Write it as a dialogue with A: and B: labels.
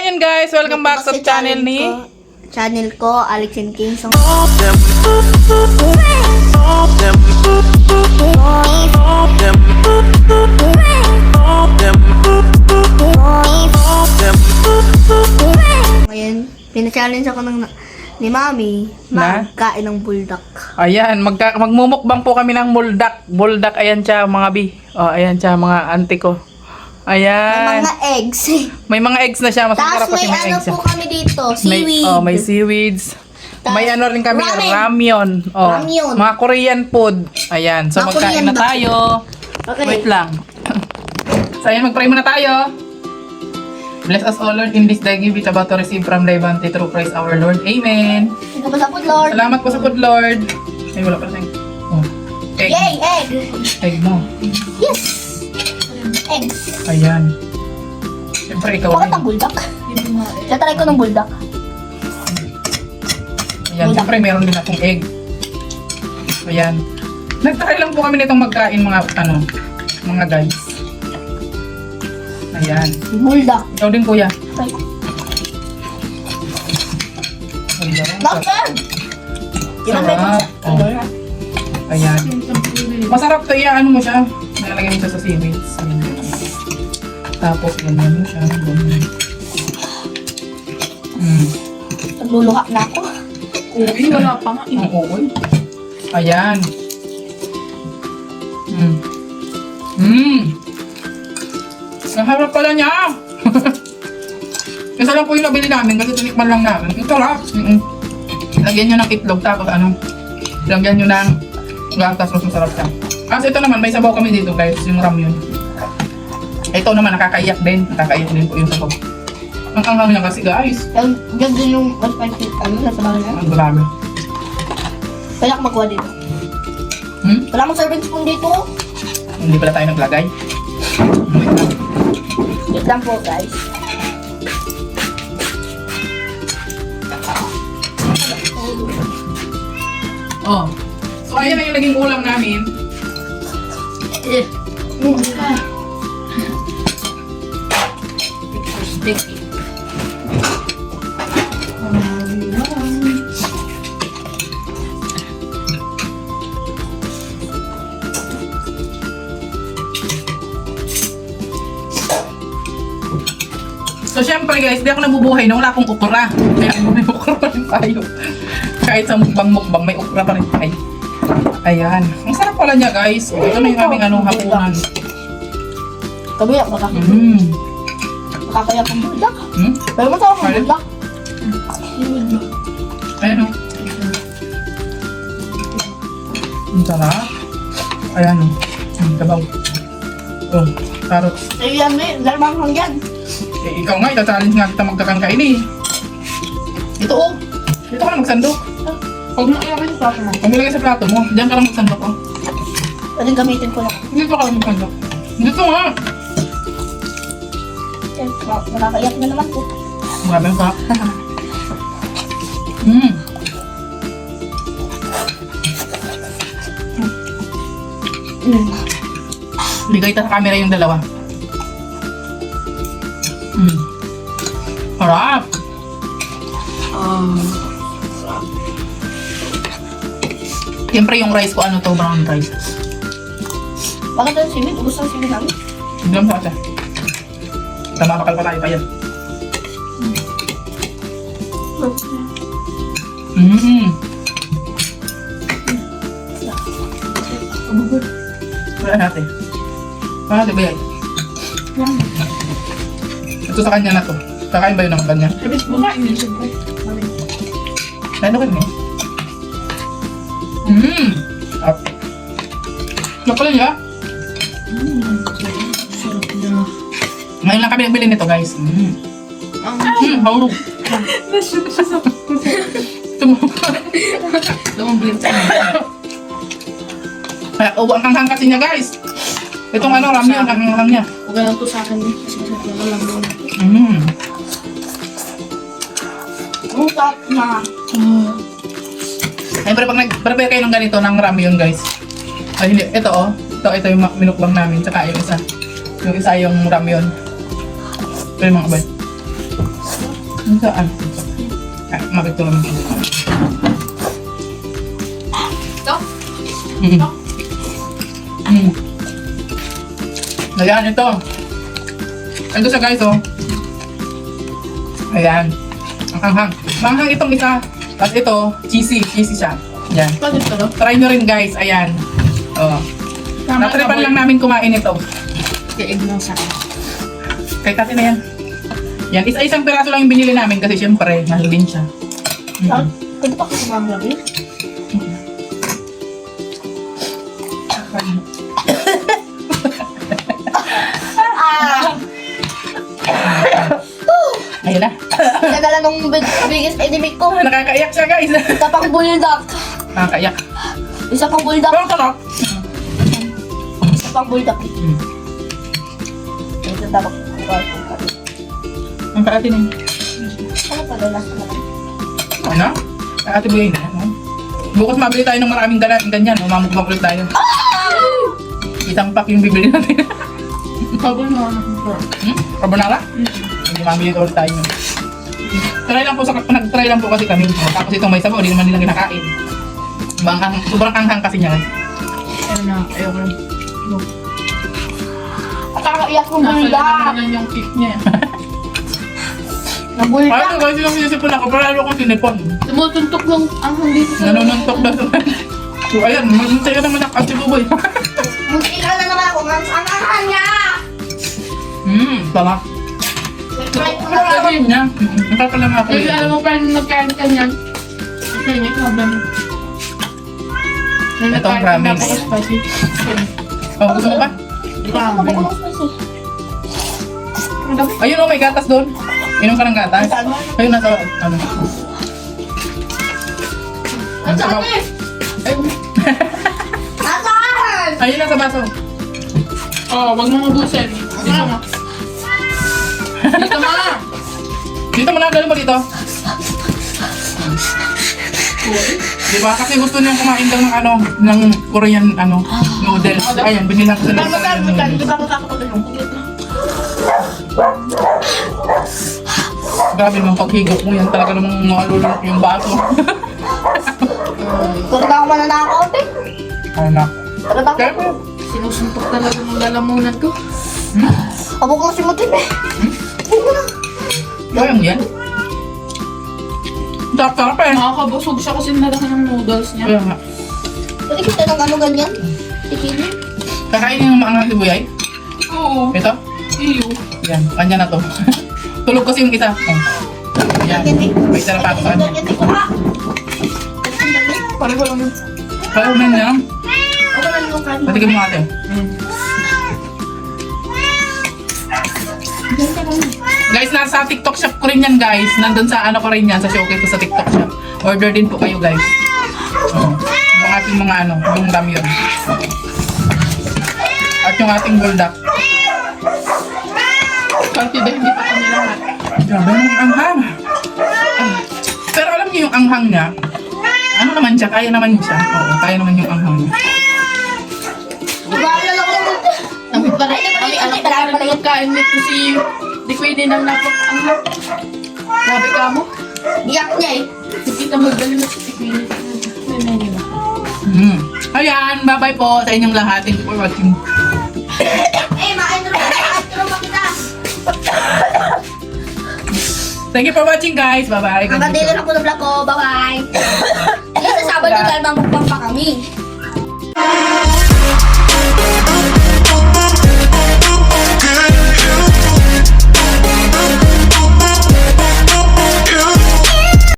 A: yun guys, welcome back sa channel ni
B: Channel ko, Alex and King. So, ngayon, pina-challenge ako ni Mami magkain ng buldak.
A: Ayan, magmumukbang po kami ng buldak. Buldak, ayan siya mga bi. Oh, ayan siya mga auntie ko. Ayan.
B: May mga eggs.
A: May mga eggs na siya. Masarap
B: Tapos
A: kasi
B: may
A: may
B: ano
A: eggs siya.
B: po kami dito, seaweed.
A: May seaweeds.
B: Tapos,
A: May ano rin kami,
B: ramen.
A: ramyun. Oh,
B: Ramyun.
A: mga Korean food. Ayan, so
B: Mga
A: magkain
B: Korean
A: na
B: ba?
A: tayo.
B: Okay.
A: Wait lang. So ayan, mag-pray muna tayo. Bless us, O Lord, in this day give it about to receive from thy bounty through Christ our Lord. Amen.
B: Ito pa sa food, Lord.
A: Salamat po sa food, Lord. Ay, wala pa sa'yo. Oh. Egg.
B: Yay, egg.
A: Egg mo.
B: Yes. Eggs.
A: Ayan. Siyempre, ikaw
B: Bakit
A: rin.
B: ang buldak? Tatry ko ng buldak.
A: Ayan, siyempre, meron din akong egg. Ayan. Nagtry lang po kami nitong magkain, mga guys. Ayan.
B: Buldak.
A: Ikaw din, kuya.
B: Okay.
A: Ayan.
B: Bakit?
A: Sarap. Oh. Ayan. Masarap to, ano mo siya. Nalagyan mo siya sa seaweeds. Ayan. Tapos, ganyan mo siya. Ganyan.
B: Nagluluha na ako.
A: Uy, wala pa nga. Uy. Ayan. Ang harap pala niya. Isa lang po yung nabili namin kasi tinikman lang namin. Ito sarap. Lagyan nyo ng itlog tapos lagyan nyo ng gatas, mas masarap siya. Kasi ito naman, may sabaw kami dito guys, yung ramyun. Ito naman, nakakaiyak din. Nakakaiyak din po yung sabaw. Ang anghang niya kasi guys.
B: Diyan din yung spicy, nasa bahay na.
A: Ang grabe.
B: Kaya ako magkuha dito. Wala mong serving spoon dito.
A: Hindi pala tayo naglagay.
B: Wait lang po, guys.
A: Oh. So ayan na yung naging ulam namin. So syempre guys, di ako nabubuhay na wala akong ukra. Kaya may ukra pa rin tayo. Kahit sa mukbang may ukra pa rin tayo. Ayan. Ang sarap pala niya guys. Ito na yung aming hapunan.
B: Kabiyak ba ka? Makakayak ang buldak. Pero masarap ang buldak.
A: Ayan o. Ang sarap. Ayan o. Kabaw. Oh, carrots.
B: Eh, yan eh. Dalmang hangyan.
A: Eh, ikaw nga, ita-challenge nga kita magkakangkain eh. Ito oh. Dito ka na magsandok.
B: Huwag mo ilagay sa plato mo.
A: Huwag mo lagay sa plato mo. Diyan ka lang magsandok oh.
B: Pwede gamitin ko lang.
A: Dito ka lang magsandok. Dito nga.
B: Eh, makakayak na naman po.
A: Grabe ang sarap. Bigay ta sa camera yung dalawa. Harap! Siyempre yung rice ko, ano to, brown rice.
B: Bakit ang simit? Ubus ang simit namin.
A: Hindi lang sa ate. Tama bakal pa tayo pa yan. Wala natin. Wala natin ba yan? Ito sa kanya na to. Kakain ba yun ng kanya?
B: Sabi ko ba? Siyempre.
A: Ano ka niya? Up. Ano pala niya?
B: Sarap na.
A: Ngayon lang kami nagbili nito guys. Haulog.
B: Nashoot siya sa...
A: Tumubig sa kaya ang hanghang kasi niya guys. Itong ramyun, ang hanghang niya.
B: Okay lang to sa akin. Kasi masarap na lang doon. Ang sarap na.
A: Siyempre pag nag-prepare kayo ng ganito ng ramyun guys. Ay hindi, ito oh. Ito yung minukbang namin. Tsaka yung isa. Yung isa yung ramyun. Ito yung mga kabay. Yung saan? Ah, mabit ko naman.
B: Ito?
A: Mm. Mm. Ayan, ito. Ito siya guys, oh. Ayan. Ang hanghang. Manghang itong isa. Tapos ito, cheesy. Cheesy siya. Ayan.
B: Bakit ka daw?
A: Try nyo rin guys. Ayan. Oh. Natripan lang namin kumain ito.
B: Kaig mo sa akin.
A: Kahit natin na yan. Yan. Isang piraso lang yung binili namin kasi syempre, mahal din siya. Mm.
B: Pwede pa kasi mga gabi?
A: Ayun na.
B: Nagala nung biggest enemy ko.
A: Nakakaiyak siya guys.
B: Isa pang bulldog.
A: Nakakaiyak.
B: Isa pang bulldog.
A: Pero sarap.
B: Isa pang bulldog.
A: Mm.
B: Ito dapat.
A: Ang kaati na.
B: Ano pala last na lang?
A: Ano? Kaati buhay na. Ano? Bukas mabili tayo ng maraming ganyan. Mamukbang ulit tayo. Isang pack yung bibili natin. Carbonara? Hindi mabili ulit tayo. Try lang po, nag-try lang po kasi kami. Tapos itong may sabaw, hindi naman nila kinakain. Sobrang anghang kasi niya.
B: Ano na, ayoko na. Nakakaiyak ng bulldog.
C: yung cake niya.
B: Na bulldog.
A: Parang kasi yung sinisipon ako, parang akong sinipon.
C: Tumutuntok lang ang dito sa...
A: Nanununtok na sa... So ayan, magmantay ka naman ang kasi buboy.
B: Munti ka na naman ako. Ang ahan niya!
A: Sarap. Sabihin niya. Nakakala nga ako
C: Kasi
A: yun.
C: alam mo pa rin nagkain ka niyan. Kasi niya, problem.
A: Itong ramen.
C: Napaka-spicy.
A: Oh, gusto mo pa?
C: Ramen.
A: Ayun oh, may gatas doon. Inom ka ng gatas. Ayun, nasa, ano. Ang sabaw.
B: Nasaan?
A: Ayun, nasa baso.
C: Oh, wag mo mabusin. Dito mo. Dito mo.
A: Dito mo na, dalo mo dito. Diba? Kasi gusto niyang kumain daw ng ano, ng Korean, ano, noodles. Ayan, binilang ko sa Korean noodles. Grabe naman paghigop mo yan, talaga namang nalulunok yung baso.
B: Kung ako mananakaw, eh.
A: Anak.
B: Talaga
A: Kaya
B: ako.
A: po.
C: Sinusuntok talaga ng lalamunan ko.
B: Abo ko si Mutin, eh.
A: Kaya mo yan? Sarap eh.
C: Nakakabusog siya kasi nalaki ng noodles niya.
A: Kaya nga.
B: Pwede kita ng ano ganyan? Tikini?
A: Kakainin ng mga sibuyay.
C: Oo.
A: Ito?
C: Iyo.
A: Yan, kanya na to. Tulog kasi yung isa. Oh. Yan, may sarap ako sa kanya.
B: Ganyan ko ha.
C: Pareho lang yun.
A: Kaya mo na yan.
B: Ako na yung kanin.
A: Patikin mo ate. Guys, nasa TikTok shop ko rin yan guys. Nandun sa ano ko rin yan, sa showcase ko sa TikTok shop. Order din po kayo guys. Oh. Yung ating mga ano, yung ramyun. At yung ating buldak.
C: Kasi dahil hindi pa kami lahat.
A: Grabe yung anghang. Pero alam niyo yung anghang niya, ano naman siya, kaya naman siya. Oo, kaya naman yung anghang niya.
B: Maalala ko lang Mutin.
C: Kami pa rin. Kami anak pa rin na magkain nito si... Di pwede nang napak-anghap. Grabe ka mo.
B: Iyak niya eh.
C: Hindi kita magdali na sa tikini. Nanay nila.
A: Ayan, bye-bye po sa inyong lahat. Thank you for watching.
B: Eh, makain kita.
A: Thank you for watching guys. Bye-bye.
B: Hanggang dito na po ng vlog ko. Bye-bye. Hindi sa Sabado dahil mamukbang pa kami.